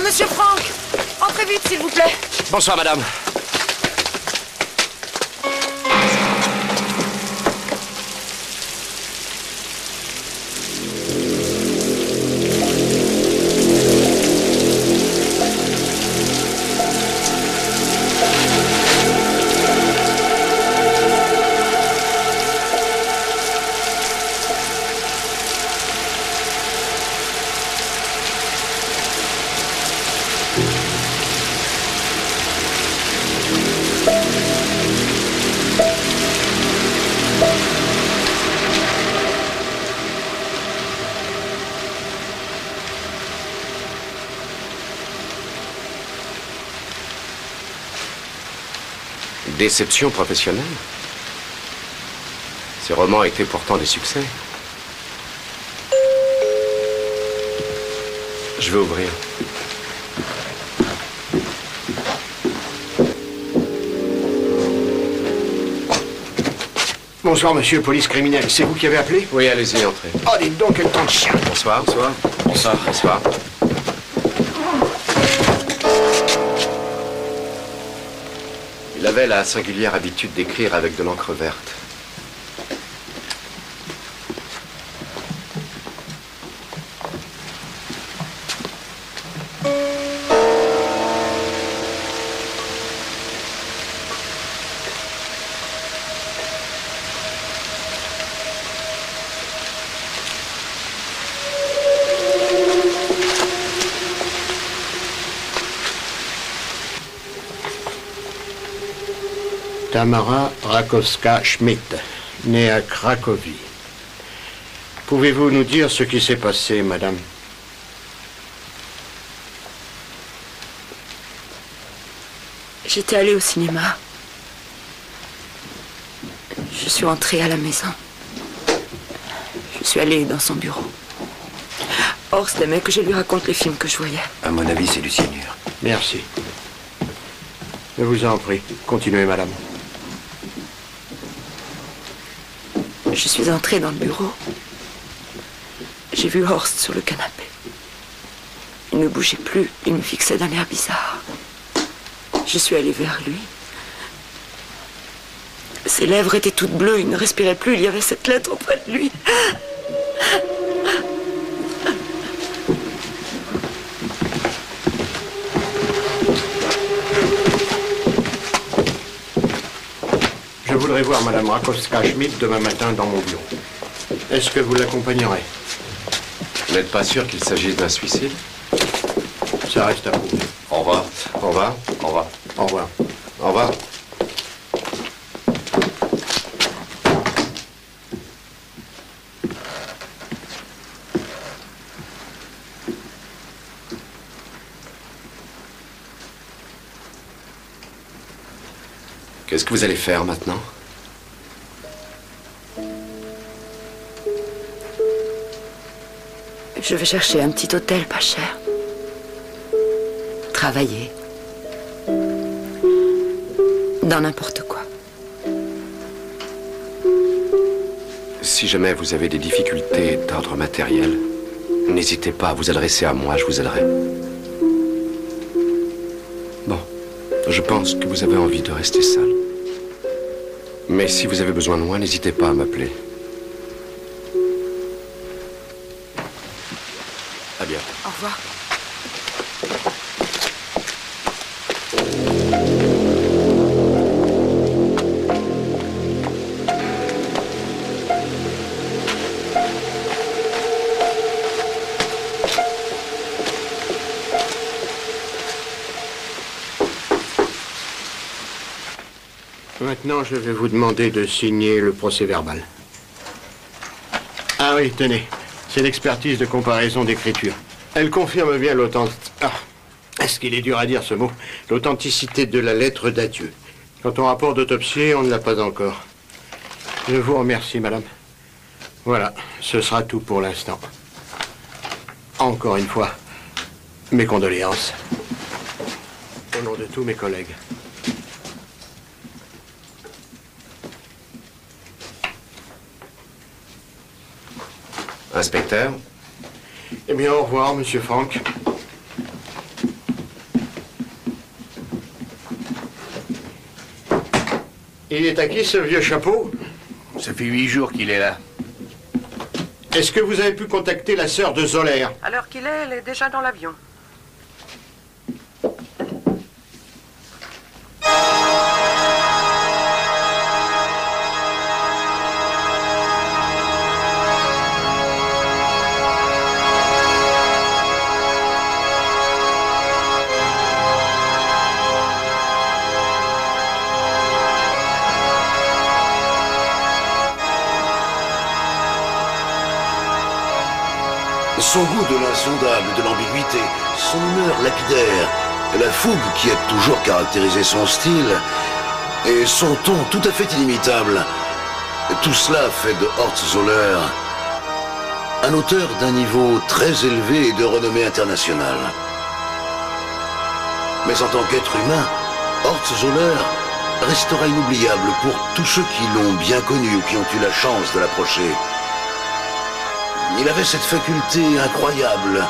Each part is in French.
Monsieur Franck, entrez vite, s'il vous plaît. Bonsoir, madame. Déception professionnelle. Ces romans étaient pourtant des succès. Je vais ouvrir. Bonsoir, monsieur, police criminelle. C'est vous qui avez appelé? Oui, allez-y, entrez. Oh, dites donc, quel temps de chien. Bonsoir. Bonsoir. Bonsoir. Bonsoir. Il avait la singulière habitude d'écrire avec de l'encre verte. Tamara Rakowska-Schmidt, née à Cracovie. Pouvez-vous nous dire ce qui s'est passé, madame? J'étais allée au cinéma. Je suis entrée à la maison. Je suis allée dans son bureau. Horst aimait que je lui raconte les films que je voyais. À mon avis, c'est du cyanure. Merci. Je vous en prie. Continuez, madame. Je suis entrée dans le bureau. J'ai vu Horst sur le canapé. Il ne bougeait plus. Il me fixait d'un air bizarre. Je suis allée vers lui. Ses lèvres étaient toutes bleues. Il ne respirait plus. Il y avait cette lettre auprès de lui. Je voudrais voir madame Rakowska-Schmidt demain matin dans mon bureau. Est-ce que vous l'accompagnerez? Vous n'êtes pas sûr qu'il s'agisse d'un suicide? Ça reste à prouver. Au revoir. Au revoir. Au revoir. Au revoir. Au revoir. Qu'est-ce que vous allez faire maintenant? Je vais chercher un petit hôtel pas cher. Travailler. Dans n'importe quoi. Si jamais vous avez des difficultés d'ordre matériel, n'hésitez pas à vous adresser à moi, je vous aiderai. Bon, je pense que vous avez envie de rester seul. Mais si vous avez besoin de moi, n'hésitez pas à m'appeler. À bientôt. Au revoir. Maintenant, je vais vous demander de signer le procès-verbal. Ah oui, tenez. C'est l'expertise de comparaison d'écriture. Elle confirme bien est-ce qu'il est dur à dire ce mot? L'authenticité de la lettre d'adieu. Quant au rapport d'autopsie, on ne l'a pas encore. Je vous remercie, madame. Voilà, ce sera tout pour l'instant. Encore une fois, mes condoléances. Au nom de tous mes collègues. Inspecteur? Eh bien, au revoir, monsieur Franck. Il est à qui, ce vieux chapeau? Ça fait 8 jours qu'il est là. Est-ce que vous avez pu contacter la sœur de Zoller? À l'heure qu'il est, elle est déjà dans l'avion. Son goût de l'insondable, de l'ambiguïté, son humeur lapidaire, la fougue qui a toujours caractérisé son style, et son ton tout à fait inimitable. Tout cela fait de Horst Zoller un auteur d'un niveau très élevé et de renommée internationale. Mais en tant qu'être humain, Horst Zoller restera inoubliable pour tous ceux qui l'ont bien connu ou qui ont eu la chance de l'approcher. Il avait cette faculté incroyable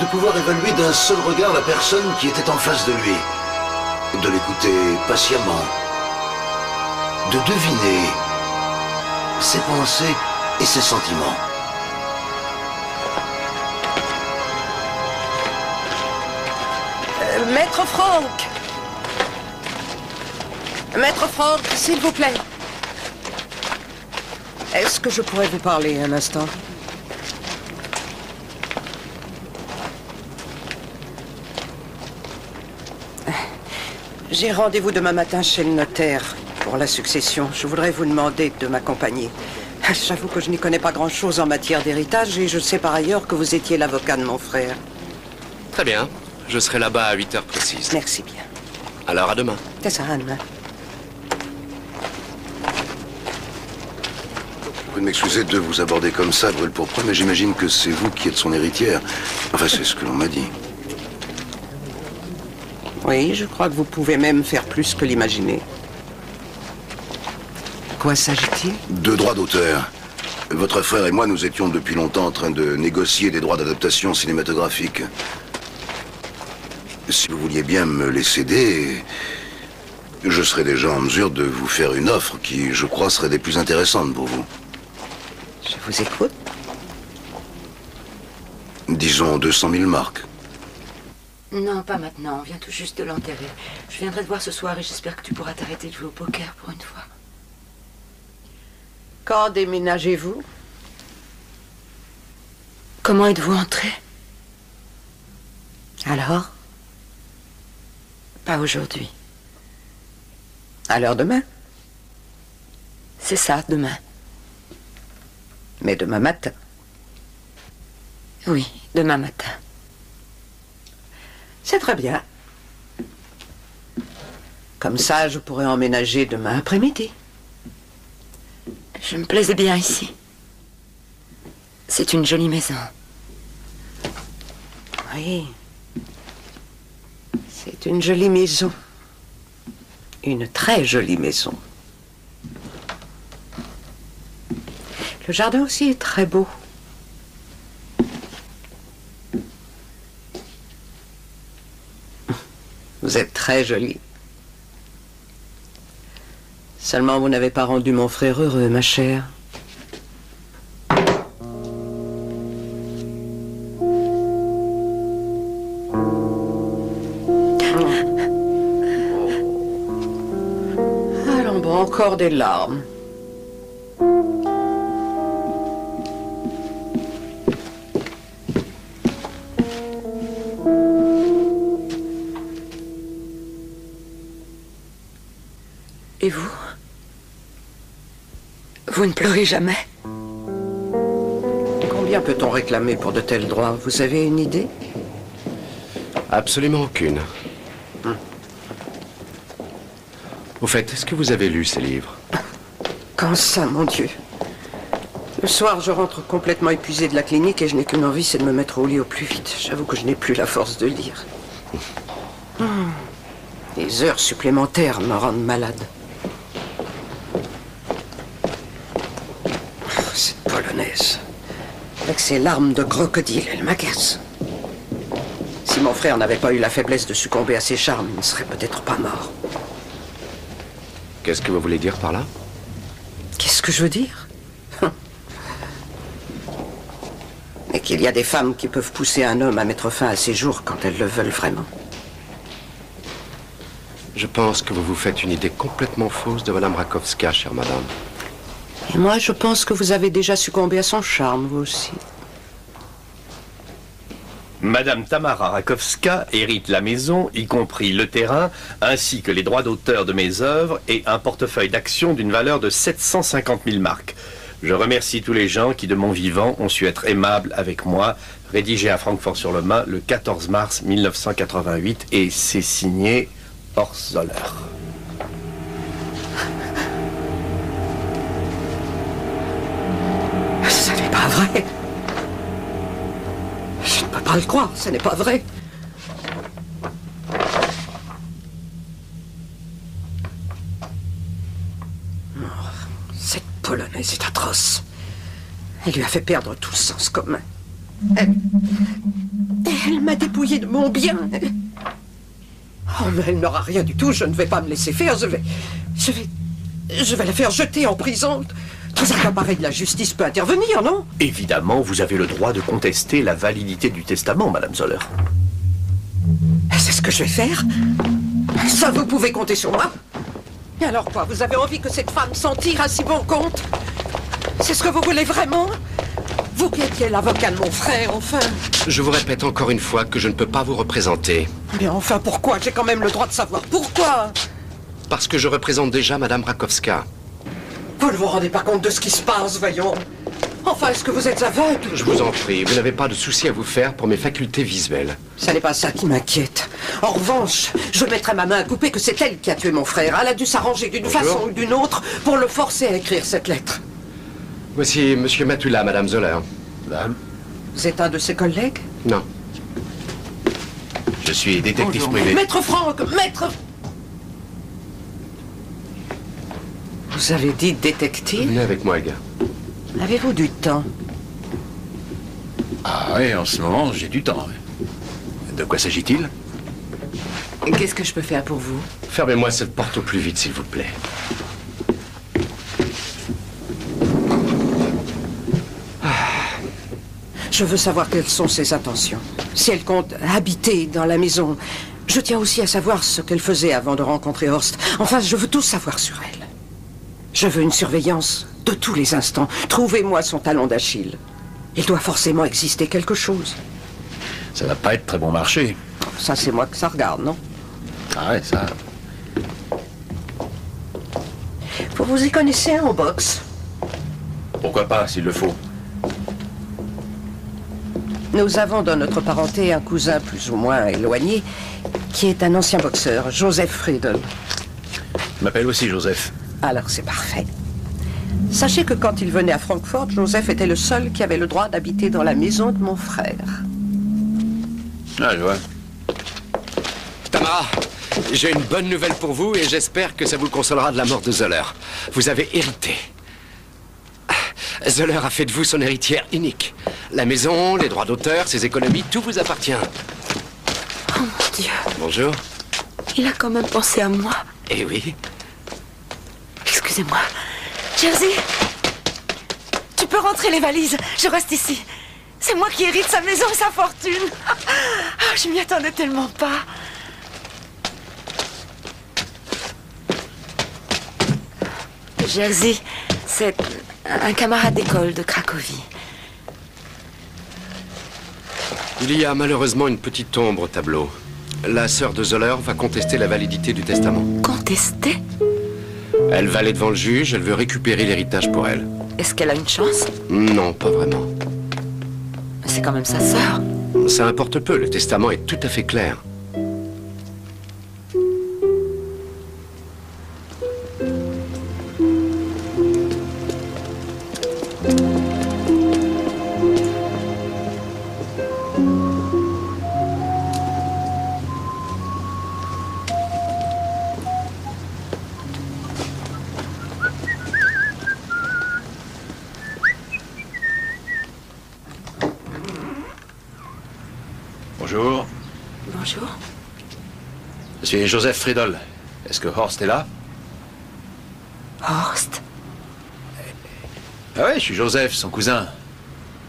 de pouvoir évaluer d'un seul regard la personne qui était en face de lui, de l'écouter patiemment, de deviner ses pensées et ses sentiments. Maître Franck! Maître Franck, s'il vous plaît. Est-ce que je pourrais vous parler un instant? J'ai rendez-vous demain matin chez le notaire pour la succession. Je voudrais vous demander de m'accompagner. J'avoue que je n'y connais pas grand-chose en matière d'héritage et je sais par ailleurs que vous étiez l'avocat de mon frère. Très bien. Je serai là-bas à 8 heures précises. Merci bien. Alors à demain. C'est ça, à demain. Vous m'excusez de vous aborder comme ça, brûle-pourpoint, mais j'imagine que c'est vous qui êtes son héritière. Enfin, c'est ce que l'on m'a dit. Oui, je crois que vous pouvez même faire plus que l'imaginer. Quoi s'agit-il? De droits d'auteur. Votre frère et moi, nous étions depuis longtemps en train de négocier des droits d'adaptation cinématographique. Si vous vouliez bien me les céder, je serais déjà en mesure de vous faire une offre qui, je crois, serait des plus intéressantes pour vous. Je vous écoute. Disons 200 000 marks. Non, pas maintenant. On vient tout juste de l'enterrer. Je viendrai te voir ce soir et j'espère que tu pourras t'arrêter de jouer au poker pour une fois. Quand déménagez-vous? Comment êtes-vous entré? Alors? Pas aujourd'hui. Alors demain? C'est ça, demain. Mais demain matin? Oui, demain matin. C'est très bien. Comme ça, je pourrais emménager demain après-midi. Je me plaisais bien ici. C'est une jolie maison. Oui. C'est une jolie maison. Une très jolie maison. Le jardin aussi est très beau. Vous êtes très jolie. Seulement, vous n'avez pas rendu mon frère heureux, ma chère. Allons bon, encore des larmes. Et vous? Vous ne pleurez jamais? Combien peut-on réclamer pour de tels droits? Vous avez une idée? Absolument aucune. Au fait, est-ce que vous avez lu ces livres? Quand ça, mon Dieu? Le soir, je rentre complètement épuisé de la clinique et je n'ai qu'une envie, c'est de me mettre au lit au plus vite. J'avoue que je n'ai plus la force de lire. Les heures supplémentaires me rendent malade. Cette polonaise, avec ses larmes de crocodile, elle m'agace. Si mon frère n'avait pas eu la faiblesse de succomber à ses charmes, il ne serait peut-être pas mort. Qu'est-ce que vous voulez dire par là? Qu'est-ce que je veux dire? Et qu'il y a des femmes qui peuvent pousser un homme à mettre fin à ses jours quand elles le veulent vraiment. Je pense que vous vous faites une idée complètement fausse de Madame Rakowska, chère madame. Et moi, je pense que vous avez déjà succombé à son charme, vous aussi. Madame Tamara Rakowska hérite la maison, y compris le terrain, ainsi que les droits d'auteur de mes œuvres et un portefeuille d'actions d'une valeur de 750 000 marks. Je remercie tous les gens qui, de mon vivant, ont su être aimables avec moi. Rédigé à Francfort-sur-le-Main le 14 mars 1988 et c'est signé Horst Zoller. Ce n'est pas vrai. Je ne peux pas le croire, ce n'est pas vrai. Oh, cette Polonaise est atroce. Elle lui a fait perdre tout le sens commun. Elle m'a dépouillé de mon bien. Oh, mais elle n'aura rien du tout, je ne vais pas me laisser faire, je vais la faire jeter en prison. Dans un cas pareil, la justice peut intervenir, non? Évidemment, vous avez le droit de contester la validité du testament, Madame Zoller. C'est ce que je vais faire. Ça, vous pouvez compter sur moi. Et alors quoi? Vous avez envie que cette femme s'en tire à si bon compte? C'est ce que vous voulez vraiment? Vous qui étiez l'avocat de mon frère, enfin. Je vous répète encore une fois que je ne peux pas vous représenter. Mais enfin, pourquoi? J'ai quand même le droit de savoir. Pourquoi? Parce que je représente déjà Madame Rakowska. Vous ne vous rendez pas compte de ce qui se passe, voyons. Enfin, est-ce que vous êtes aveugle? Je vous en prie, vous n'avez pas de souci à vous faire pour mes facultés visuelles. Ça n'est pas ça qui m'inquiète. En revanche, je mettrai ma main à couper que c'est elle qui a tué mon frère. Elle a dû s'arranger d'une façon ou d'une autre pour le forcer à écrire cette lettre. Voici Monsieur Matula, Madame Zoller. Madame, Vous êtes un de ses collègues? Non. je suis détective privé. Maître Franck, maître... Vous avez dit détective? Venez avec moi, gars. Avez-vous du temps? Ah oui, en ce moment, j'ai du temps. Oui. De quoi s'agit-il? Qu'est-ce que je peux faire pour vous? Fermez-moi cette porte au plus vite, s'il vous plaît. Je veux savoir quelles sont ses intentions. Si elle compte habiter dans la maison. Je tiens aussi à savoir ce qu'elle faisait avant de rencontrer Horst. Enfin, je veux tout savoir sur elle. Je veux une surveillance de tous les instants. Trouvez-moi son talon d'Achille. Il doit forcément exister quelque chose. Ça va pas être très bon marché. Ça, c'est moi que ça regarde, non? Ah ouais, ça... Vous y connaissez en boxe? Pourquoi pas, s'il le faut. Nous avons dans notre parenté un cousin plus ou moins éloigné qui est un ancien boxeur, Joseph Friedel. Je m'appelle aussi Joseph. Alors c'est parfait. Sachez que quand il venait à Francfort, Joseph était le seul qui avait le droit d'habiter dans la maison de mon frère. Ah, je vois. Tamara, j'ai une bonne nouvelle pour vous et j'espère que ça vous consolera de la mort de Zoller. Vous avez hérité. Zoller a fait de vous son héritière unique. La maison, les droits d'auteur, ses économies, tout vous appartient. Oh mon Dieu, Bonjour. il a quand même pensé à moi. Eh oui. Excusez-moi. Jersey, tu peux rentrer les valises. Je reste ici. C'est moi qui hérite sa maison et sa fortune. Ah, je m'y attendais tellement pas. Jersey, c'est un camarade d'école de Cracovie. Il y a malheureusement une petite ombre au tableau. La sœur de Zoller va contester la validité du testament. Contester? Elle va aller devant le juge, elle veut récupérer l'héritage pour elle. Est-ce qu'elle a une chance? Non, pas vraiment. C'est quand même sa sœur. Ça importe peu, le testament est tout à fait clair. Bonjour. Bonjour. Je suis Joseph Friedel. Est-ce que Horst est là? Horst. Ah ouais, je suis Joseph, son cousin.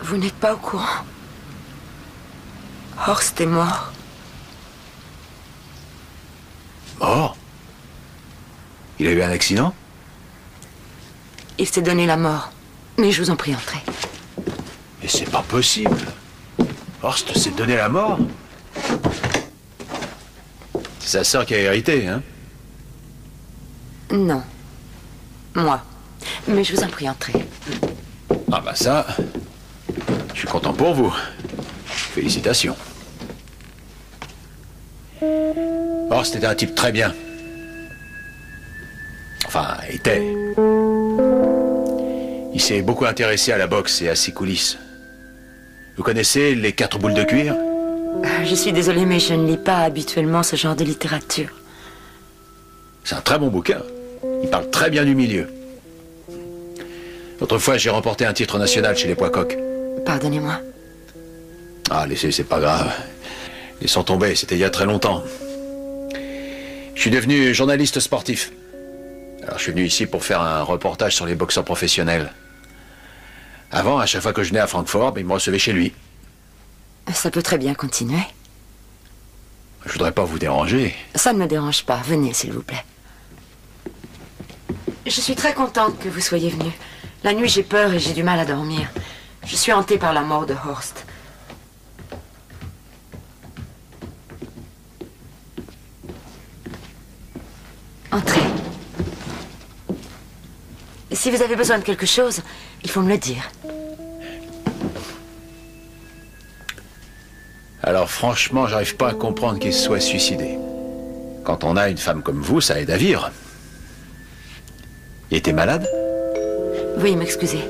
Vous n'êtes pas au courant. Horst est mort. Mort? Il a eu un accident? Il s'est donné la mort. Mais je vous en prie, entrez. Mais c'est pas possible. Horst s'est donné la mort? C'est sa sœur qui a hérité, hein? Non. Moi. Mais je vous en prie, entrez. Ah bah ça, je suis content pour vous. Félicitations. Horst était un type très bien. Enfin, était. Il s'est beaucoup intéressé à la boxe et à ses coulisses. Vous connaissez les 4 boules de cuir? Je suis désolée, mais je ne lis pas habituellement ce genre de littérature. C'est un très bon bouquin. Il parle très bien du milieu. Autrefois, j'ai remporté un titre national chez les Poids-Coqs. Pardonnez-moi. Ah, laissez, c'est pas grave. Laissons tomber, c'était il y a très longtemps. Je suis devenu journaliste sportif. Alors, je suis venu ici pour faire un reportage sur les boxeurs professionnels. Avant, à chaque fois que je venais à Francfort, il me recevait chez lui. Ça peut très bien continuer. Je voudrais pas vous déranger. Ça ne me dérange pas. Venez, s'il vous plaît. Je suis très contente que vous soyez venu. La nuit, j'ai peur et j'ai du mal à dormir. Je suis hantée par la mort de Horst. Entrez. Si vous avez besoin de quelque chose, il faut me le dire. Alors franchement, j'arrive pas à comprendre qu'il se soit suicidé. Quand on a une femme comme vous, ça aide à vivre. Il était malade? Veuillez m'excuser.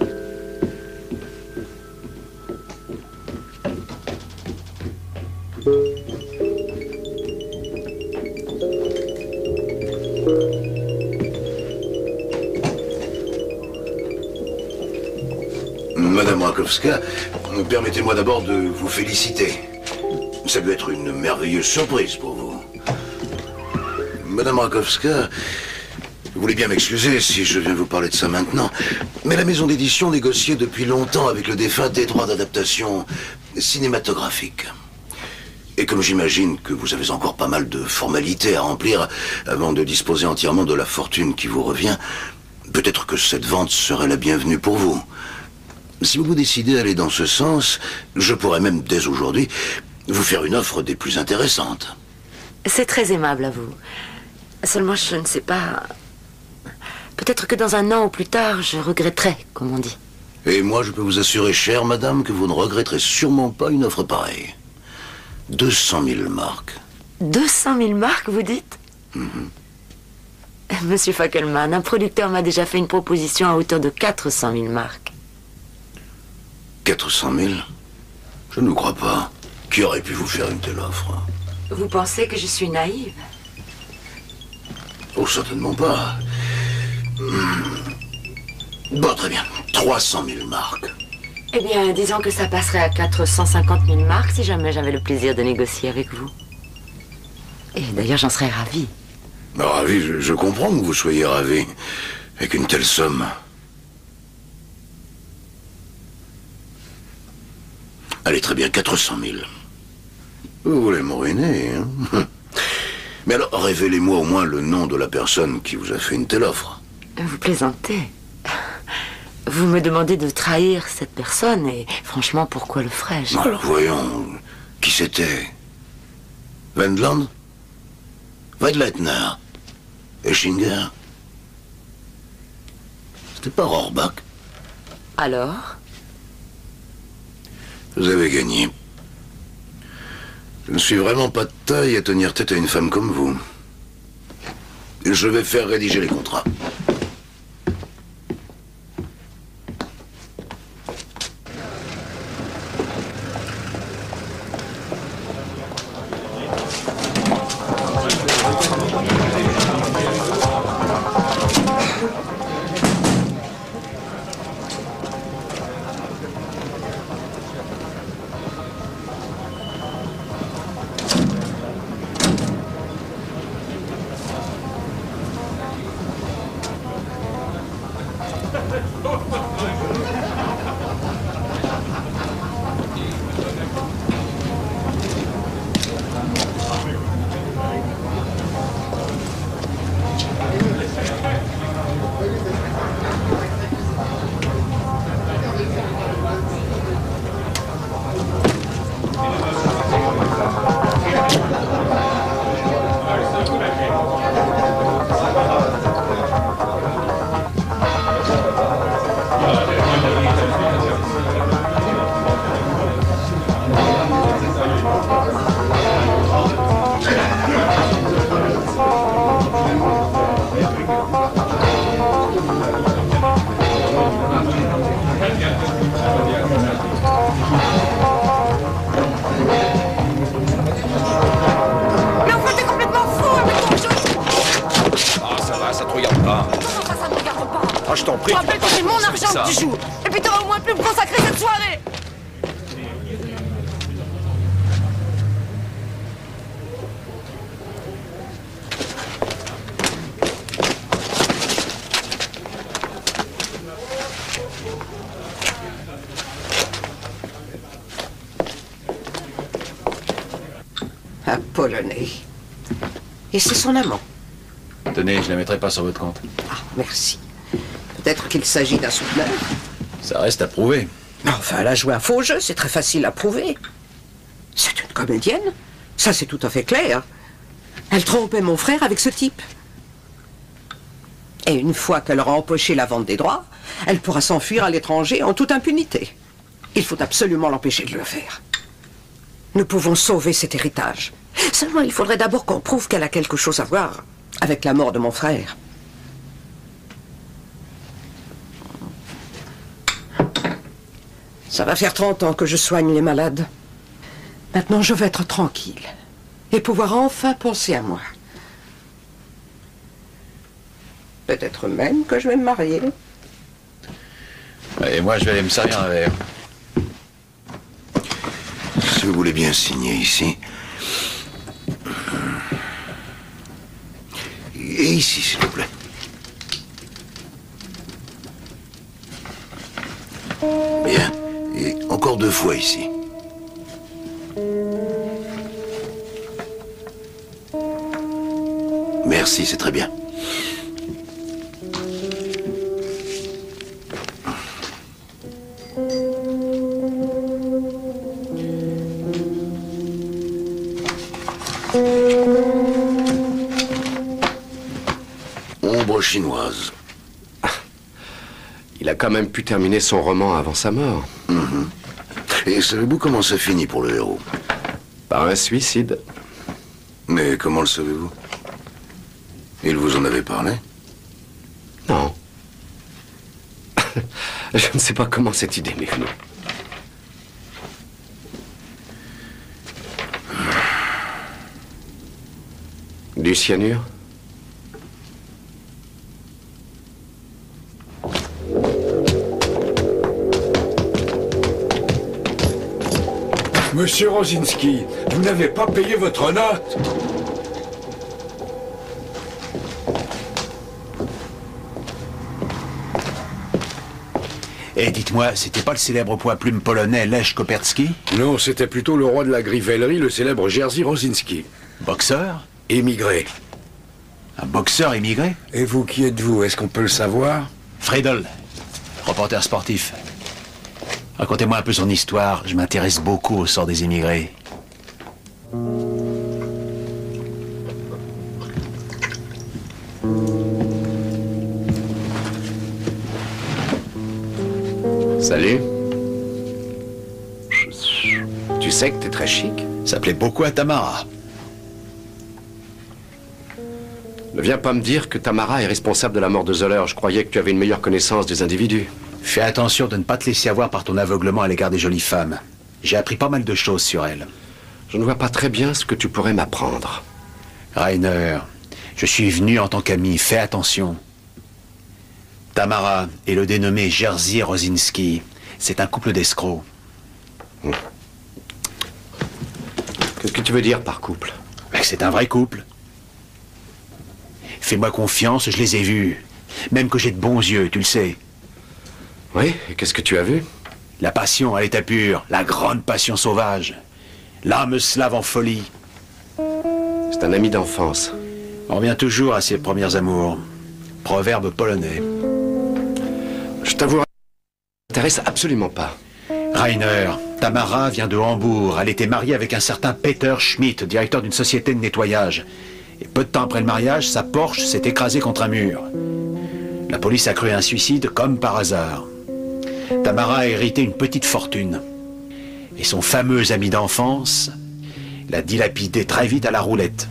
Madame Rakowska, permettez-moi d'abord de vous féliciter. Ça doit être une merveilleuse surprise pour vous. Madame Rakowska, vous voulez bien m'excuser si je viens vous parler de ça maintenant, mais la maison d'édition négociait depuis longtemps avec le défunt des droits d'adaptation cinématographique. Et comme j'imagine que vous avez encore pas mal de formalités à remplir avant de disposer entièrement de la fortune qui vous revient, peut-être que cette vente serait la bienvenue pour vous. Si vous vous décidez à aller dans ce sens, je pourrais même, dès aujourd'hui, vous faire une offre des plus intéressantes. C'est très aimable à vous. Seulement, je ne sais pas... Peut-être que dans un an ou plus tard, je regretterai, comme on dit. Et moi, je peux vous assurer, chère madame, que vous ne regretterez sûrement pas une offre pareille. 200 000 marks. 200 000 marks, vous dites? Monsieur Fackelmann, un producteur m'a déjà fait une proposition à hauteur de 400 000 marks. 400 000? Je ne vous crois pas. Qui aurait pu vous faire une telle offre? Vous pensez que je suis naïve? Oh, certainement pas. Bon, très bien. 300 000 marks. Eh bien, disons que ça passerait à 450 000 marks si jamais j'avais le plaisir de négocier avec vous. Et d'ailleurs, j'en serais ravie. Ravi, je comprends que vous soyez ravi. Avec une telle somme. Allez, très bien, 400 000. Vous voulez me ruiner, hein? Mais alors, révélez-moi au moins le nom de la personne qui vous a fait une telle offre. Vous plaisantez. Vous me demandez de trahir cette personne et franchement, pourquoi le ferais-je? Alors, voyons, qui c'était? Wendland? Weidleitner? Eschinger? C'était pas Rohrbach? Alors? Vous avez gagné. Je ne suis vraiment pas de taille à tenir tête à une femme comme vous. Je vais faire rédiger les contrats. Mais enfin, t'es complètement fou avec ton jeu. Ah, ça va, ça te regarde pas. Comment ça me regarde pas? Ah, je t'en prie. Je rappelle que c'est mon ça. argent que tu joues. Et puis t'auras au moins pu me consacrer cette soirée. Un Polonais. Et c'est son amant. Tenez, je la mettrai pas sur votre compte. Ah, merci. Peut-être qu'il s'agit d'un souteneur. Ça reste à prouver. Enfin, elle a joué un faux jeu, c'est très facile à prouver. C'est une comédienne. Ça, c'est tout à fait clair. Elle trompait mon frère avec ce type. Et une fois qu'elle aura empoché la vente des droits, elle pourra s'enfuir à l'étranger en toute impunité. Il faut absolument l'empêcher de le faire. Nous pouvons sauver cet héritage. Seulement, il faudrait d'abord qu'on prouve qu'elle a quelque chose à voir avec la mort de mon frère. Ça va faire 30 ans que je soigne les malades. Maintenant, je vais être tranquille et pouvoir enfin penser à moi. Peut-être même que je vais me marier. Et moi, je vais aller me servir un verre. Si vous voulez bien signer ici. Et ici, s'il vous plaît. Bien. Et encore 2 fois ici. Merci, c'est très bien. Ombre chinoise. Il a quand même pu terminer son roman avant sa mort. Et savez-vous comment ça finit pour le héros? Par un suicide. Mais comment le savez-vous? Il vous en avait parlé? Non. Je ne sais pas comment cette idée m'est venue. Du cyanure? Monsieur Rosinski, vous n'avez pas payé votre note. Et dites-moi, c'était pas le célèbre poids-plume polonais Lech Koperski? Non, c'était plutôt le roi de la grivellerie, le célèbre Jerzy Rosinski. Boxeur? Émigré. Un boxeur émigré? Et vous, qui êtes-vous? Est-ce qu'on peut le savoir? Friedel, reporter sportif. Racontez-moi un peu son histoire, je m'intéresse beaucoup au sort des émigrés. Salut. Tu sais que t'es très chic. Ça plaît beaucoup à Tamara. Ne viens pas me dire que Tamara est responsable de la mort de Zoller. Je croyais que tu avais une meilleure connaissance des individus. Fais attention de ne pas te laisser avoir par ton aveuglement à l'égard des jolies femmes. J'ai appris pas mal de choses sur elles. Je ne vois pas très bien ce que tu pourrais m'apprendre. Rainer, je suis venu en tant qu'ami, fais attention. Tamara et le dénommé Jerzy Rosinski, c'est un couple d'escrocs. Qu'est-ce que tu veux dire par couple? C'est un vrai couple. Fais-moi confiance, je les ai vus. Même que j'ai de bons yeux, tu le sais. Oui, et qu'est-ce que tu as vu? La passion à l'état pur, la grande passion sauvage. L'âme slave en folie. C'est un ami d'enfance. On revient toujours à ses premiers amours. Proverbe polonais. Je t'avoue, ça m'intéresse absolument pas. Rainer, Tamara vient de Hambourg. Elle était mariée avec un certain Peter Schmidt, directeur d'une société de nettoyage. Et peu de temps après le mariage, sa Porsche s'est écrasée contre un mur. La police a cru un suicide comme par hasard. Tamara a hérité une petite fortune. Et son fameux ami d'enfance l'a dilapidé très vite à la roulette.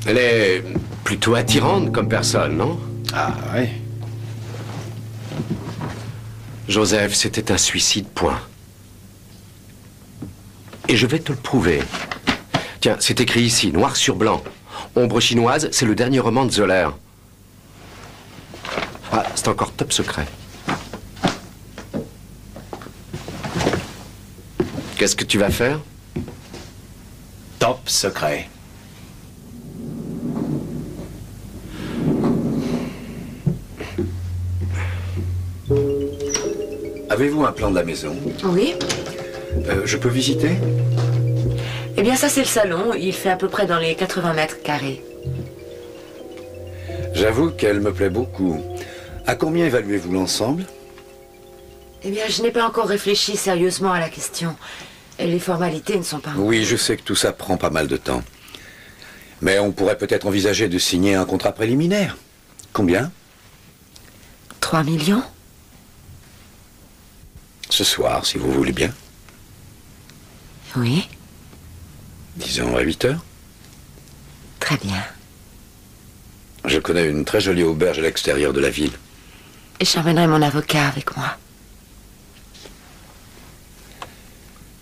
Elle est plutôt attirante comme personne, non? Ah, ouais. Joseph, c'était un suicide, point. Et je vais te le prouver. Tiens, c'est écrit ici, noir sur blanc. Ombre chinoise, c'est le dernier roman de Zoller. Ah, c'est encore top secret. Qu'est-ce que tu vas faire? Top secret. Avez-vous un plan de la maison? Oui. Je peux visiter? Eh bien, ça, c'est le salon. Il fait à peu près dans les 80 mètres carrés. J'avoue qu'elle me plaît beaucoup. À combien évaluez-vous l'ensemble? Eh bien, je n'ai pas encore réfléchi sérieusement à la question. Et les formalités ne sont pas... Oui, je sais que tout ça prend pas mal de temps. Mais on pourrait peut-être envisager de signer un contrat préliminaire. Combien? 3 millions? Ce soir, si vous voulez bien. Oui. Disons à 8 heures. Très bien. Je connais une très jolie auberge à l'extérieur de la ville. Et j'emmènerai mon avocat avec moi.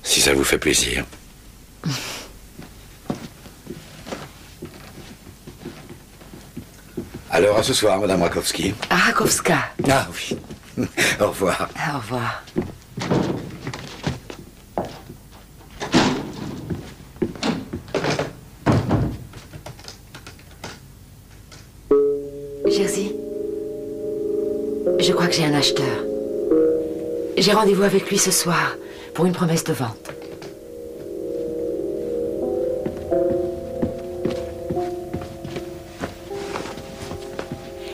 Si ça vous fait plaisir. Alors, à ce soir, Madame Rakowski. À Rakowska. Ah oui. Au revoir. Au revoir. Jerzy, je crois que j'ai un acheteur. J'ai rendez-vous avec lui ce soir pour une promesse de vente.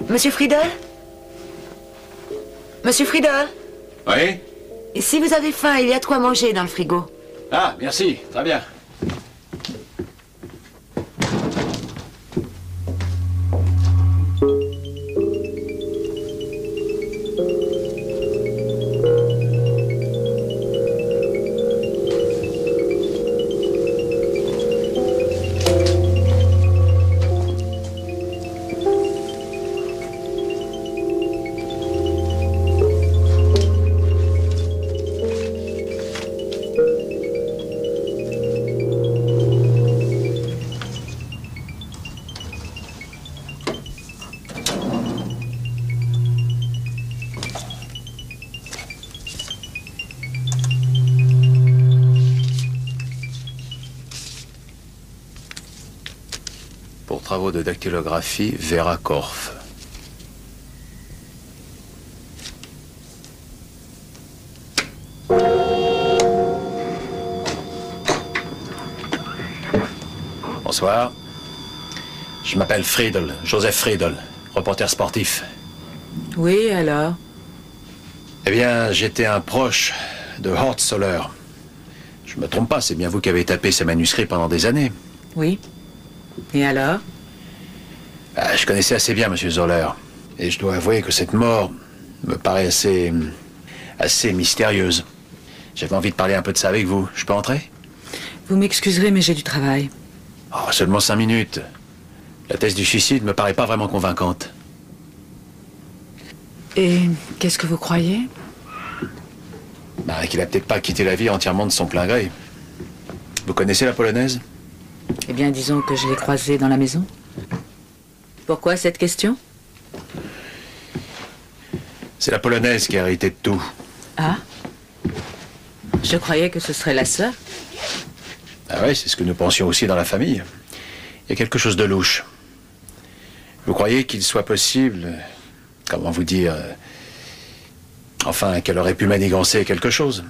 Monsieur Friedel? Monsieur Friedel? Oui? Et si vous avez faim, il y a de quoi manger dans le frigo. Ah, merci. Très bien. Pour travaux de dactylographie, Vera Korf. Bonsoir. Je m'appelle Friedel, Joseph Friedel, reporter sportif. Oui, alors? Eh bien, j'étais un proche de Horst Zoller. Je me trompe pas, c'est bien vous qui avez tapé ces manuscrits pendant des années. Oui. Et alors? Je connaissais assez bien Monsieur Zoller. Et je dois avouer que cette mort me paraît assez mystérieuse. J'avais envie de parler un peu de ça avec vous. Je peux entrer? Vous m'excuserez, mais j'ai du travail. Oh, seulement 5 minutes. La thèse du suicide me paraît pas vraiment convaincante. Et qu'est-ce que vous croyez? Qu'il a peut-être pas quitté la vie entièrement de son plein gré. Vous connaissez la polonaise? Eh bien, disons que je l'ai croisée dans la maison. Pourquoi cette question? C'est la polonaise qui a hérité de tout. Ah? Je croyais que ce serait la sœur. Ah ouais, c'est ce que nous pensions aussi dans la famille. Il y a quelque chose de louche. Vous croyez qu'il soit possible, comment vous dire, enfin, qu'elle aurait pu manigancer quelque chose?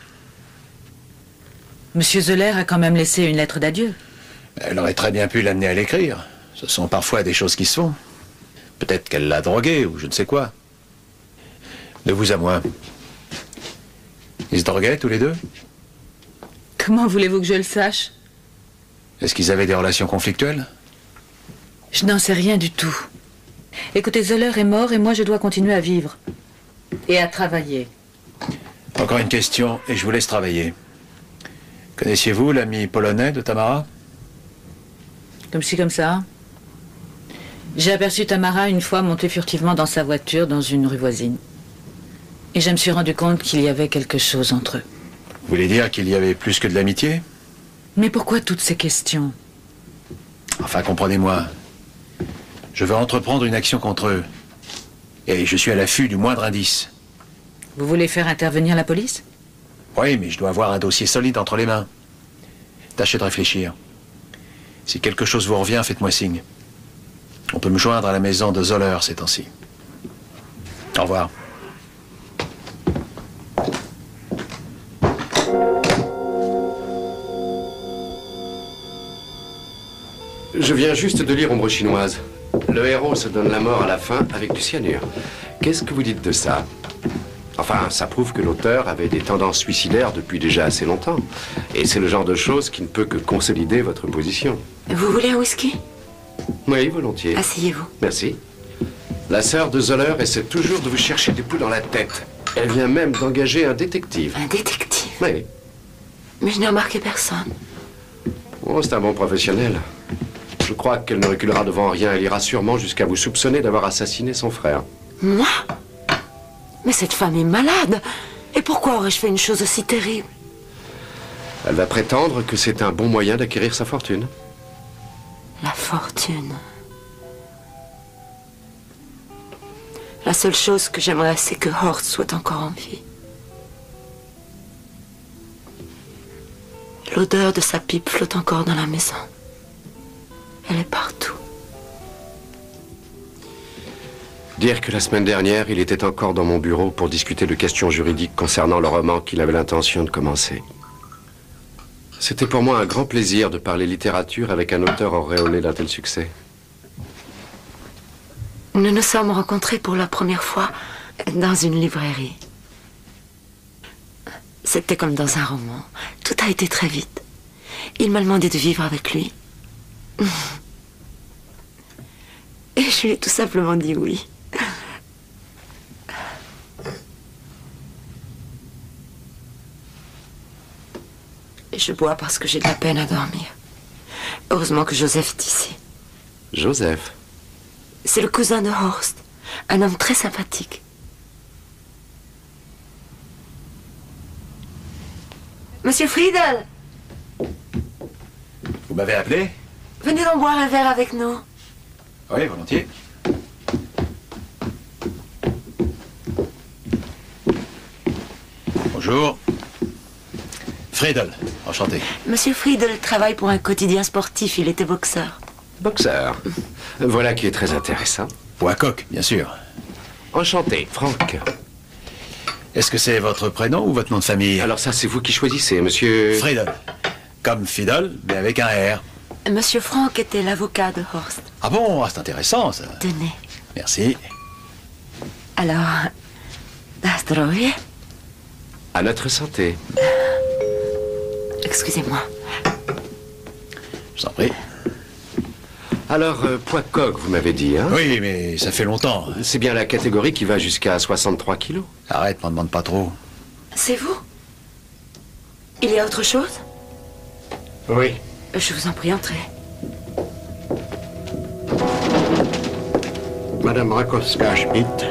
Monsieur Zoller a quand même laissé une lettre d'adieu. Elle aurait très bien pu l'amener à l'écrire. Ce sont parfois des choses qui se font. Peut-être qu'elle l'a drogué ou je ne sais quoi. De vous à moi. Ils se droguaient tous les deux? Comment voulez-vous que je le sache? Est-ce qu'ils avaient des relations conflictuelles? Je n'en sais rien du tout. Écoutez, Zoller est mort et moi je dois continuer à vivre. Et à travailler. Encore une question, et je vous laisse travailler. Connaissiez-vous l'ami polonais de Tamara? Comme ci, comme ça. J'ai aperçu Tamara une fois monter furtivement dans sa voiture dans une rue voisine. Et je me suis rendu compte qu'il y avait quelque chose entre eux. Vous voulez dire qu'il y avait plus que de l'amitié? Mais pourquoi toutes ces questions? Enfin, comprenez-moi. Je veux entreprendre une action contre eux. Et je suis à l'affût du moindre indice. Vous voulez faire intervenir la police? Oui, mais je dois avoir un dossier solide entre les mains. Tâchez de réfléchir. Si quelque chose vous revient, faites-moi signe. On peut me joindre à la maison de Zoller ces temps-ci. Au revoir. Je viens juste de lire Ombre chinoise. Le héros se donne la mort à la fin avec du cyanure. Qu'est-ce que vous dites de ça? Enfin, ça prouve que l'auteur avait des tendances suicidaires depuis déjà assez longtemps. Et c'est le genre de choses qui ne peut que consolider votre position. Vous voulez un whisky? Oui, volontiers. Asseyez-vous. Merci. La sœur de Zoller essaie toujours de vous chercher des poux dans la tête. Elle vient même d'engager un détective. Un détective? Oui. Mais je n'ai remarqué personne. Oh, c'est un bon professionnel. Je crois qu'elle ne reculera devant rien. Elle ira sûrement jusqu'à vous soupçonner d'avoir assassiné son frère. Moi? Mais cette femme est malade. Et pourquoi aurais-je fait une chose aussi terrible? Elle va prétendre que c'est un bon moyen d'acquérir sa fortune. La fortune. La seule chose que j'aimerais, c'est que Horst soit encore en vie. L'odeur de sa pipe flotte encore dans la maison. Elle est partout. Dire que la semaine dernière, il était encore dans mon bureau pour discuter de questions juridiques concernant le roman qu'il avait l'intention de commencer. C'était pour moi un grand plaisir de parler littérature avec un auteur auréolé d'un tel succès. Nous nous sommes rencontrés pour la première fois dans une librairie. C'était comme dans un roman. Tout a été très vite. Il m'a demandé de vivre avec lui. Et je lui ai tout simplement dit oui. Et je bois parce que j'ai de la peine à dormir. Heureusement que Joseph est ici. Joseph? C'est le cousin de Horst. Un homme très sympathique. Monsieur Friedel! Vous m'avez appelé? Venez donc boire un verre avec nous. Oui, volontiers. Bonjour. Friedel, enchanté. Monsieur Friedel travaille pour un quotidien sportif. Il était boxeur. Boxeur. Voilà qui est très intéressant. Ou à coq, bien sûr. Enchanté, Franck. Est-ce que c'est votre prénom ou votre nom de famille? Alors ça, c'est vous qui choisissez, monsieur... Friedel. Comme Fidel, mais avec un R. Monsieur Franck était l'avocat de Horst. Ah bon? Ah, c'est intéressant, ça. Tenez. Merci. Alors, das Droge? À notre santé. Excusez-moi. Je vous en prie. Alors, poids coq, vous m'avez dit, hein? Oui, mais ça fait longtemps. C'est bien la catégorie qui va jusqu'à 63 kilos. Arrête, m'en demande pas trop. C'est vous? Il y a autre chose? Oui. Je vous en prie, entrez. Madame Rakowska-Schmidt,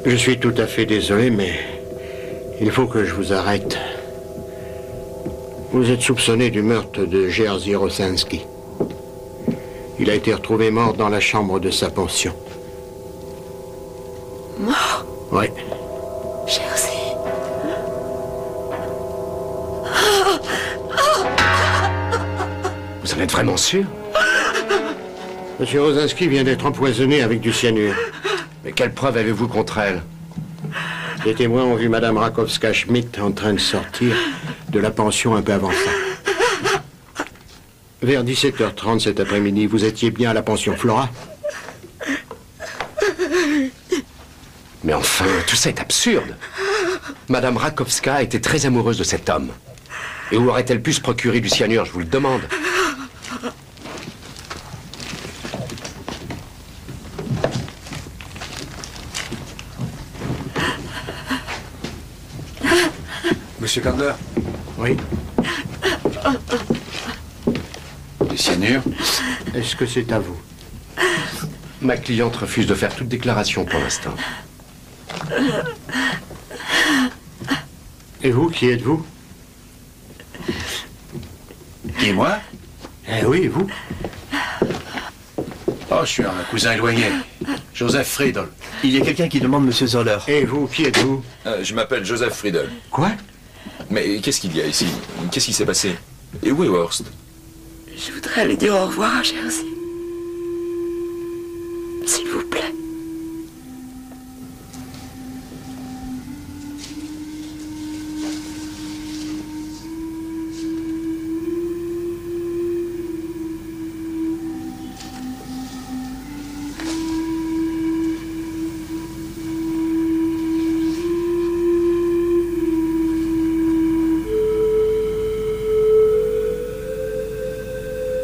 je suis tout à fait désolé, mais il faut que je vous arrête. Vous êtes soupçonné du meurtre de Jerzy Rosinski. Il a été retrouvé mort dans la chambre de sa pension. Mort? Oui. Jerzy. Vous en êtes vraiment sûr? Monsieur Rosinski vient d'être empoisonné avec du cyanure. Mais quelle preuve avez-vous contre elle? Les témoins ont vu Madame Rakowska-Schmidt en train de sortir de la pension un peu avant ça. Vers 17h30 cet après-midi, vous étiez bien à la pension Flora? Mais enfin, tout ça est absurde. Madame Rakowska était très amoureuse de cet homme. Et où aurait-elle pu se procurer du cyanure, je vous le demande? Monsieur Candler? Oui. Du cyanure? Est-ce que c'est à vous? Ma cliente refuse de faire toute déclaration pour l'instant. Et vous, qui êtes-vous? Et moi? Eh oui, vous. Oh, je suis un cousin éloigné. Joseph Friedel. Il y a quelqu'un qui demande Monsieur Zoller. Et vous, qui êtes-vous? Je m'appelle Joseph Friedel. Quoi? Mais qu'est-ce qu'il y a ici? Qu'est-ce qui s'est passé? Et où est Horst? Je voudrais aller dire au revoir à Jersey. S'il vous plaît.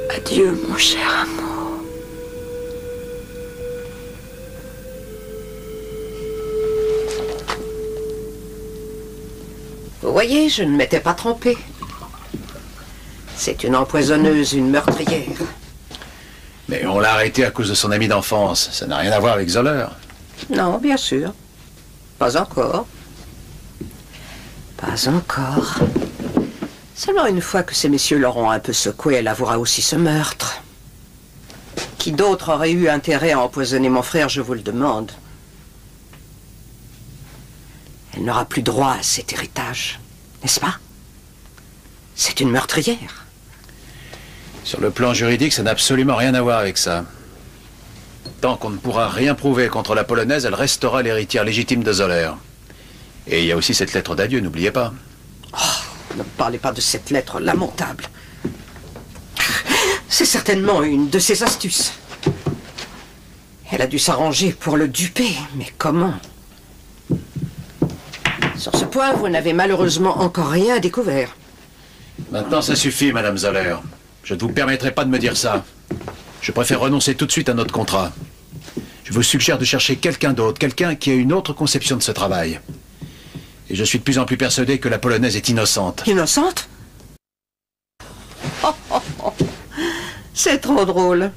Adieu, mon cher amour. Vous voyez, je ne m'étais pas trompé. C'est une empoisonneuse, une meurtrière. Mais on l'a arrêté à cause de son ami d'enfance. Ça n'a rien à voir avec Zoller. Non, bien sûr. Pas encore. Pas encore. Seulement une fois que ces messieurs l'auront un peu secoué, elle avouera aussi ce meurtre. Qui d'autre aurait eu intérêt à empoisonner mon frère, je vous le demande. Elle n'aura plus droit à cet héritage, n'est-ce pas? C'est une meurtrière. Sur le plan juridique, ça n'a absolument rien à voir avec ça. Tant qu'on ne pourra rien prouver contre la Polonaise, elle restera l'héritière légitime de Zoller. Et il y a aussi cette lettre d'adieu, n'oubliez pas. Oh, ne parlez pas de cette lettre lamentable. C'est certainement une de ses astuces. Elle a dû s'arranger pour le duper, mais comment? Sur ce point, vous n'avez malheureusement encore rien découvert. Maintenant, ça suffit, Madame Zoller. Je ne vous permettrai pas de me dire ça. Je préfère renoncer tout de suite à notre contrat. Je vous suggère de chercher quelqu'un d'autre, quelqu'un qui a une autre conception de ce travail. Et je suis de plus en plus persuadé que la Polonaise est innocente. Innocente? Oh, oh, oh. C'est trop drôle.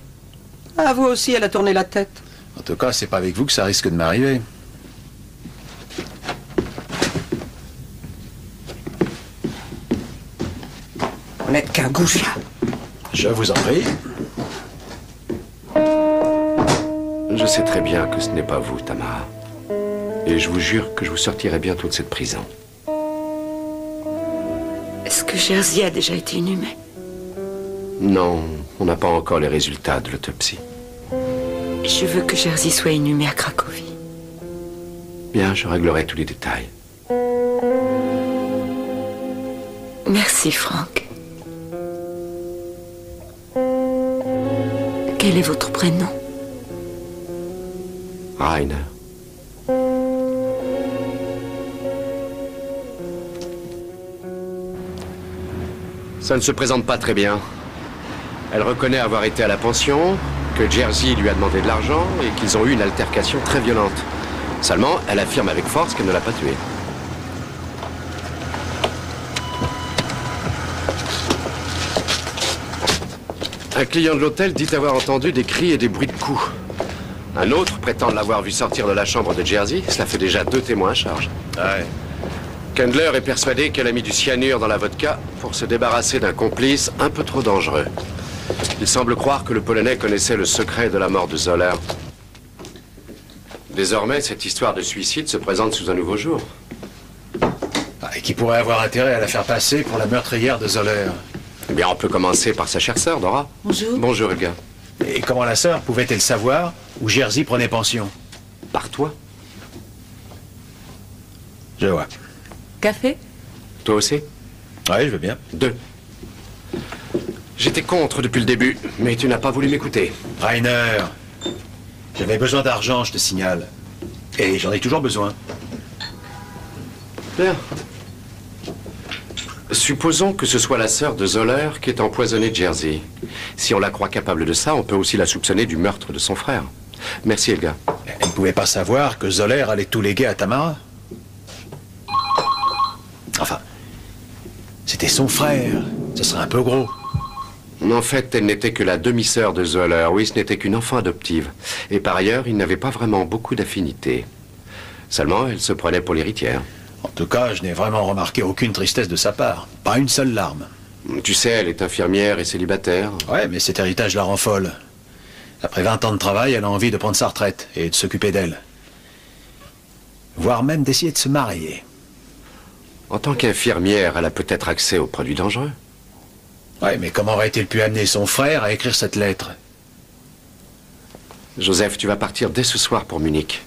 À vous aussi, elle a tourné la tête. En tout cas, c'est pas avec vous que ça risque de m'arriver. Vous n'êtes qu'un goujat. Je vous en prie. Je sais très bien que ce n'est pas vous, Tamara. Et je vous jure que je vous sortirai bientôt de cette prison. Est-ce que Jersey a déjà été inhumé? Non, on n'a pas encore les résultats de l'autopsie. Je veux que Jersey soit inhumé à Cracovie. Bien, je réglerai tous les détails. Merci, Franck. Quel est votre prénom? Rainer. Ça ne se présente pas très bien. Elle reconnaît avoir été à la pension, que Jersey lui a demandé de l'argent et qu'ils ont eu une altercation très violente. Seulement, elle affirme avec force qu'elle ne l'a pas tué. Un client de l'hôtel dit avoir entendu des cris et des bruits de coups. Un autre prétend l'avoir vu sortir de la chambre de Jersey. Cela fait déjà 2 témoins à charge. Ouais. Kendler est persuadé qu'elle a mis du cyanure dans la vodka pour se débarrasser d'un complice un peu trop dangereux. Il semble croire que le Polonais connaissait le secret de la mort de Zoller. Désormais, cette histoire de suicide se présente sous un nouveau jour. Et qui pourrait avoir intérêt à la faire passer pour la meurtrière de Zoller. Eh bien, on peut commencer par sa chère sœur, Dora. Bonjour. Bonjour, Elga. Et comment la sœur pouvait-elle savoir où Jersey prenait pension? Par toi? Je vois. Café? Toi aussi? Oui, je veux bien. 2. J'étais contre depuis le début, mais tu n'as pas voulu m'écouter. Rainer, j'avais besoin d'argent, je te signale. Et j'en ai toujours besoin. Bien. Supposons que ce soit la sœur de Zoller qui est empoisonnée Jersey. Si on la croit capable de ça, on peut aussi la soupçonner du meurtre de son frère. Merci, Helga. Elle ne pouvait pas savoir que Zoller allait tout léguer à Tamara. Enfin, c'était son frère. Ce serait un peu gros. En fait, elle n'était que la demi-sœur de Zoller. Oui, ce n'était qu'une enfant adoptive. Et par ailleurs, ils n'avaient pas vraiment beaucoup d'affinités. Seulement, elle se prenait pour l'héritière. En tout cas, je n'ai vraiment remarqué aucune tristesse de sa part. Pas une seule larme. Tu sais, elle est infirmière et célibataire. Ouais, mais cet héritage la rend folle. Après 20 ans de travail, elle a envie de prendre sa retraite et de s'occuper d'elle. Voire même d'essayer de se marier. En tant qu'infirmière, elle a peut-être accès aux produits dangereux. Ouais, mais comment aurait-il pu amener son frère à écrire cette lettre? Joseph, tu vas partir dès ce soir pour Munich.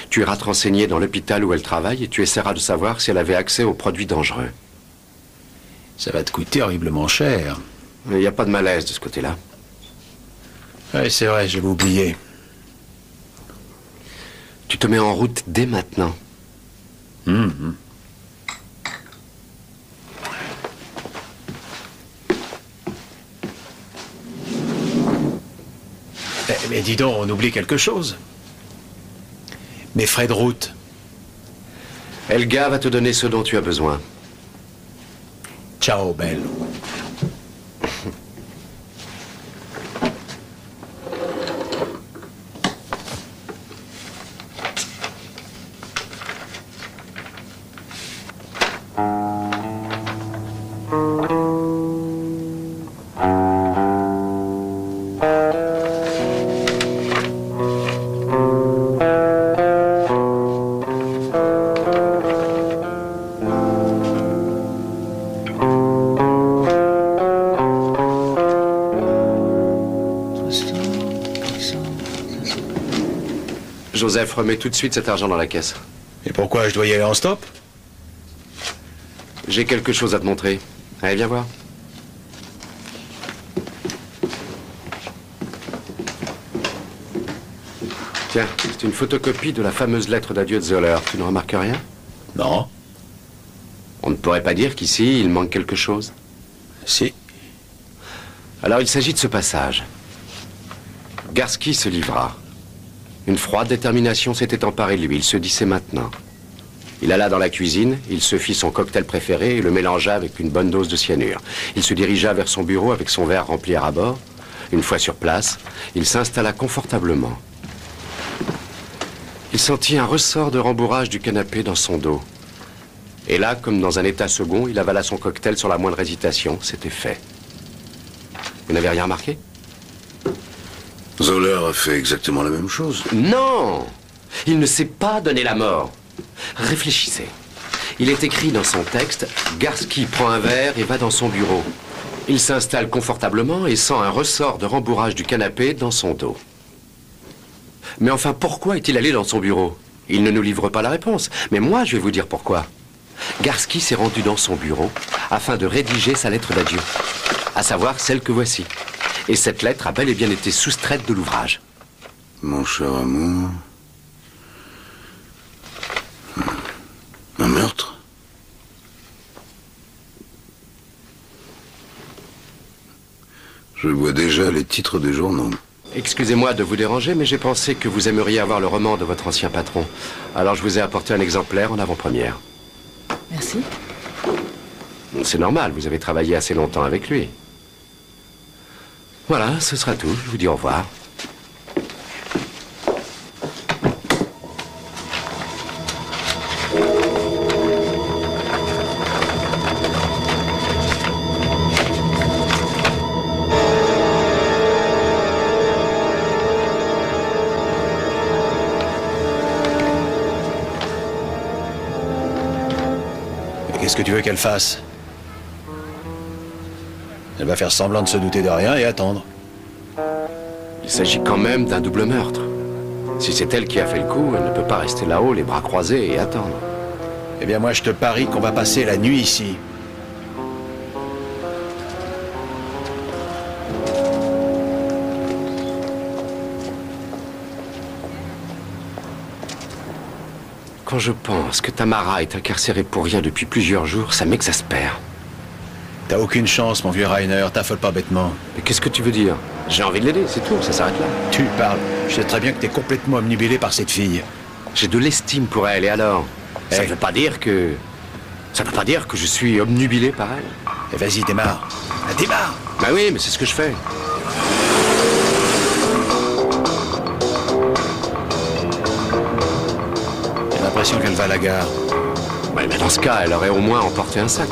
Tu iras te renseigner dans l'hôpital où elle travaille et tu essaieras de savoir si elle avait accès aux produits dangereux. Ça va te coûter horriblement cher. Il n'y a pas de malaise de ce côté-là. Oui, c'est vrai, j'avais oublié. Tu te mets en route dès maintenant. Mais dis donc, on oublie quelque chose. Mes frais de route. Helga va te donner ce dont tu as besoin. Ciao, belle. Joseph, remets tout de suite cet argent dans la caisse. Et pourquoi je dois y aller en stop? J'ai quelque chose à te montrer. Allez, viens voir. Tiens, c'est une photocopie de la fameuse lettre d'adieu de Zoller. Tu ne remarques rien? Non. On ne pourrait pas dire qu'ici, il manque quelque chose? Si. Alors, il s'agit de ce passage. Garski se livra. Une froide détermination s'était emparée de lui. Il se dit, c'est maintenant. Il alla dans la cuisine, il se fit son cocktail préféré et le mélangea avec une bonne dose de cyanure. Il se dirigea vers son bureau avec son verre rempli à ras-bord. Une fois sur place, il s'installa confortablement. Il sentit un ressort de rembourrage du canapé dans son dos. Et là, comme dans un état second, il avala son cocktail sans la moindre hésitation. C'était fait. Vous n'avez rien remarqué? Zoller a fait exactement la même chose. Non! Il ne s'est pas donné la mort. Réfléchissez. Il est écrit dans son texte, Garski prend un verre et va dans son bureau. Il s'installe confortablement et sent un ressort de rembourrage du canapé dans son dos. Mais enfin, pourquoi est-il allé dans son bureau? Il ne nous livre pas la réponse. Mais moi, je vais vous dire pourquoi. Garski s'est rendu dans son bureau afin de rédiger sa lettre d'adieu. À savoir celle que voici. Et cette lettre a bel et bien été soustraite de l'ouvrage. Mon cher amour... Un meurtre? Je vois déjà les titres des journaux. Excusez-moi de vous déranger, mais j'ai pensé que vous aimeriez avoir le roman de votre ancien patron. Alors je vous ai apporté un exemplaire en avant-première. Merci. C'est normal, vous avez travaillé assez longtemps avec lui. Voilà, ce sera tout. Je vous dis au revoir. Qu'est-ce que tu veux qu'elle fasse? Elle va faire semblant de se douter de rien et attendre. Il s'agit quand même d'un double meurtre. Si c'est elle qui a fait le coup, elle ne peut pas rester là-haut, les bras croisés, et attendre. Eh bien, moi, je te parie qu'on va passer la nuit ici. Quand je pense que Tamara est incarcérée pour rien depuis plusieurs jours, ça m'exaspère. T'as aucune chance, mon vieux Rainer, t'affole pas bêtement. Mais qu'est-ce que tu veux dire? J'ai envie de l'aider, c'est tout, ça s'arrête là. Tu parles. Je sais très bien que t'es complètement omnibulé par cette fille. J'ai de l'estime pour elle, et alors? Ça ne veut pas dire que... Ça veut pas dire que je suis obnubilé par elle. Et vas-y, démarre. Ah, démarre! Bah oui, mais c'est ce que je fais. J'ai l'impression qu'elle va à la gare. Ouais, mais dans ce cas, elle aurait au moins emporté un sac.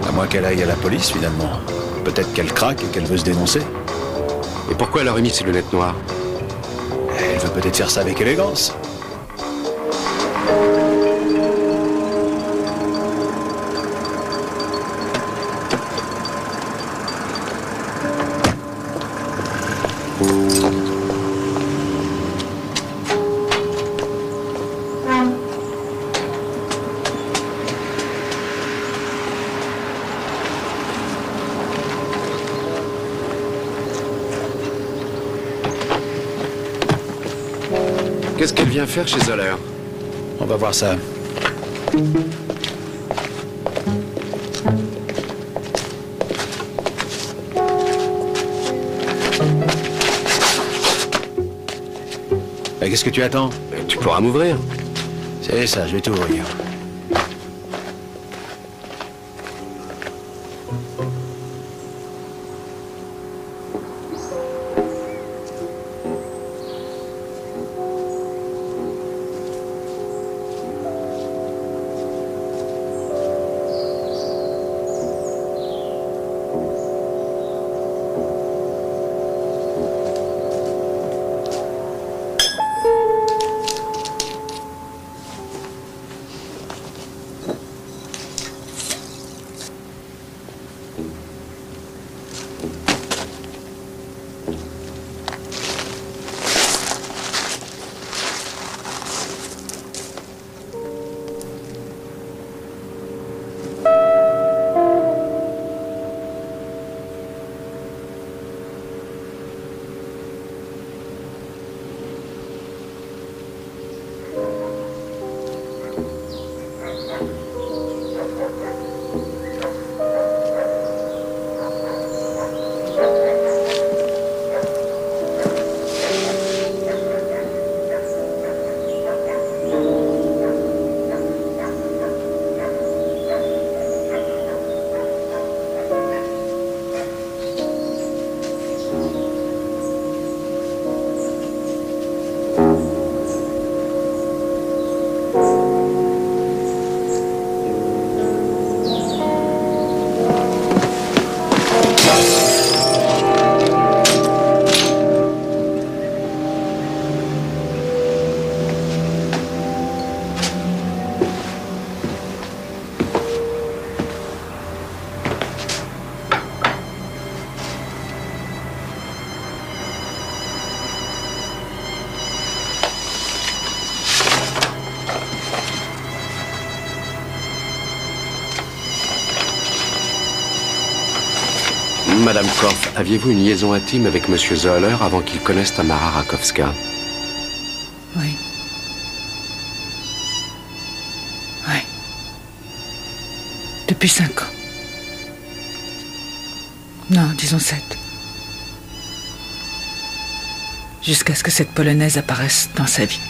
À moins qu'elle aille à la police, finalement. Peut-être qu'elle craque et qu'elle veut se dénoncer. Et pourquoi elle aurait mis ses lunettes noires? Elle veut peut-être faire ça avec élégance. Qu'est-ce qu'elle vient faire chez Zoller? On va voir ça. Qu'est-ce que tu attends? Tu pourras m'ouvrir. C'est ça, je vais t'ouvrir. Madame Korff, aviez-vous une liaison intime avec Monsieur Zoller avant qu'il connaisse Tamara Rakowska? Oui. Oui. Depuis 5 ans. Non, disons 7. Jusqu'à ce que cette Polonaise apparaisse dans sa vie.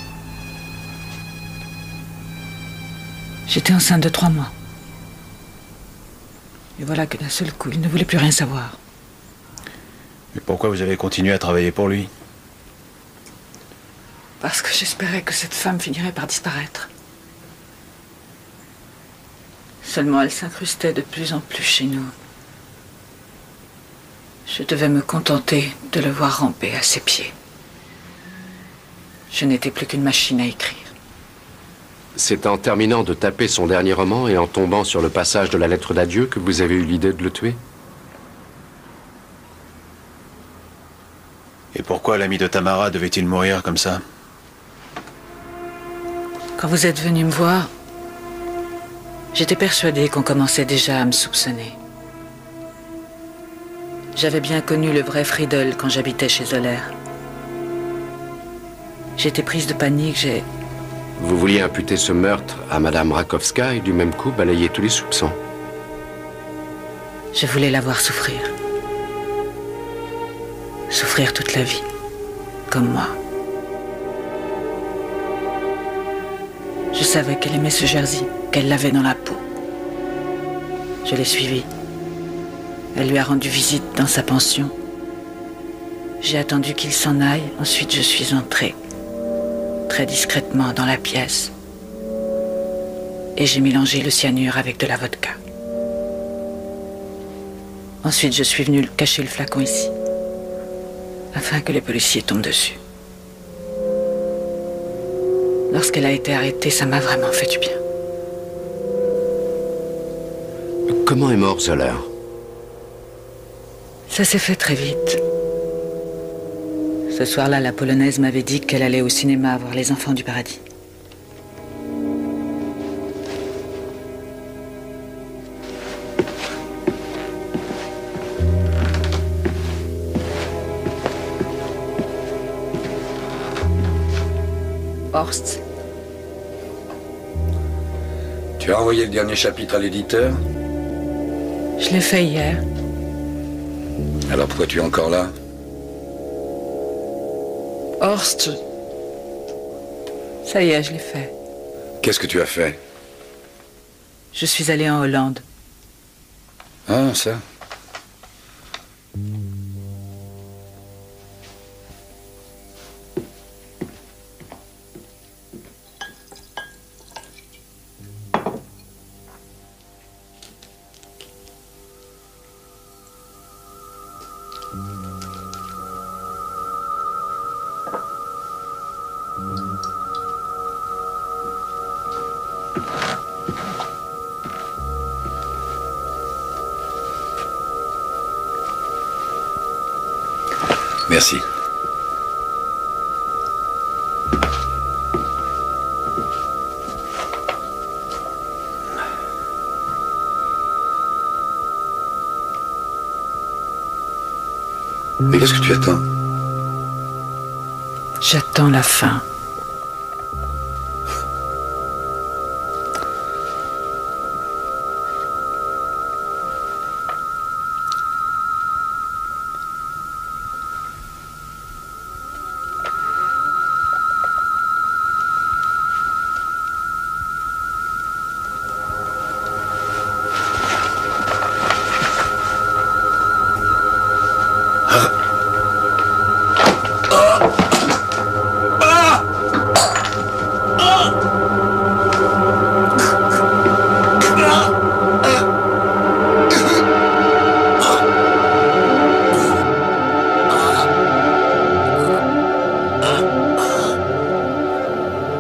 J'étais enceinte de 3 mois. Et voilà que d'un seul coup, il ne voulait plus rien savoir. Mais pourquoi vous avez continué à travailler pour lui? Parce que j'espérais que cette femme finirait par disparaître. Seulement, elle s'incrustait de plus en plus chez nous. Je devais me contenter de le voir ramper à ses pieds. Je n'étais plus qu'une machine à écrire. C'est en terminant de taper son dernier roman et en tombant sur le passage de la lettre d'adieu que vous avez eu l'idée de le tuer? Et pourquoi l'ami de Tamara devait-il mourir comme ça? Quand vous êtes venu me voir, j'étais persuadée qu'on commençait déjà à me soupçonner. J'avais bien connu le vrai Friedel quand j'habitais chez Zoller. J'étais prise de panique, Vous vouliez imputer ce meurtre à Madame Rakowska et du même coup balayer tous les soupçons. Je voulais la voir souffrir. Souffrir toute la vie, comme moi. Je savais qu'elle aimait ce jersey, qu'elle l'avait dans la peau. Je l'ai suivie. Elle lui a rendu visite dans sa pension. J'ai attendu qu'il s'en aille, ensuite je suis entrée, très discrètement dans la pièce. Et j'ai mélangé le cyanure avec de la vodka. Ensuite, je suis venue cacher le flacon ici, afin que les policiers tombent dessus. Lorsqu'elle a été arrêtée, ça m'a vraiment fait du bien. Comment est mort Zoller? Ça s'est fait très vite. Ce soir-là, la Polonaise m'avait dit qu'elle allait au cinéma voir Les Enfants du Paradis. Horst. Tu as envoyé le dernier chapitre à l'éditeur? Je l'ai fait hier. Alors pourquoi tu es encore là? Horst. Ça y est, je l'ai fait. Qu'est-ce que tu as fait? Je suis allée en Hollande. Ah, ça. Merci. Mais qu'est-ce que tu attends? J'attends la fin.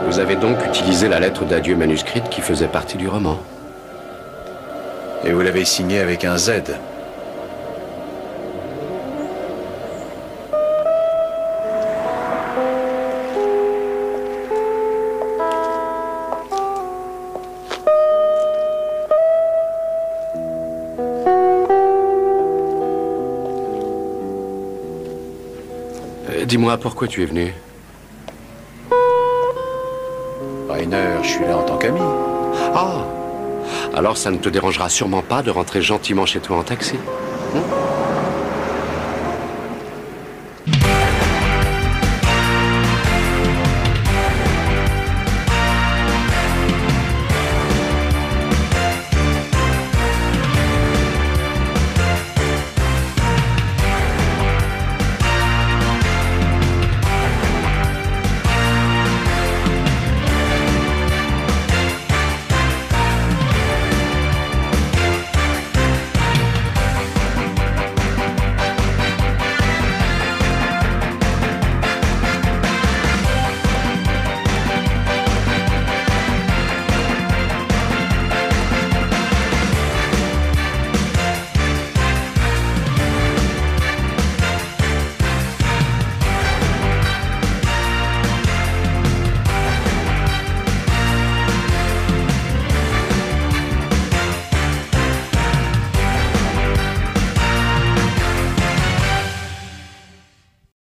Vous avez donc utilisé la lettre d'adieu manuscrite qui faisait partie du roman. Et vous l'avez signée avec un Z. Dis-moi, pourquoi tu es venu? Rainer, je suis là en tant qu'ami. Ah! Alors ça ne te dérangera sûrement pas de rentrer gentiment chez toi en taxi.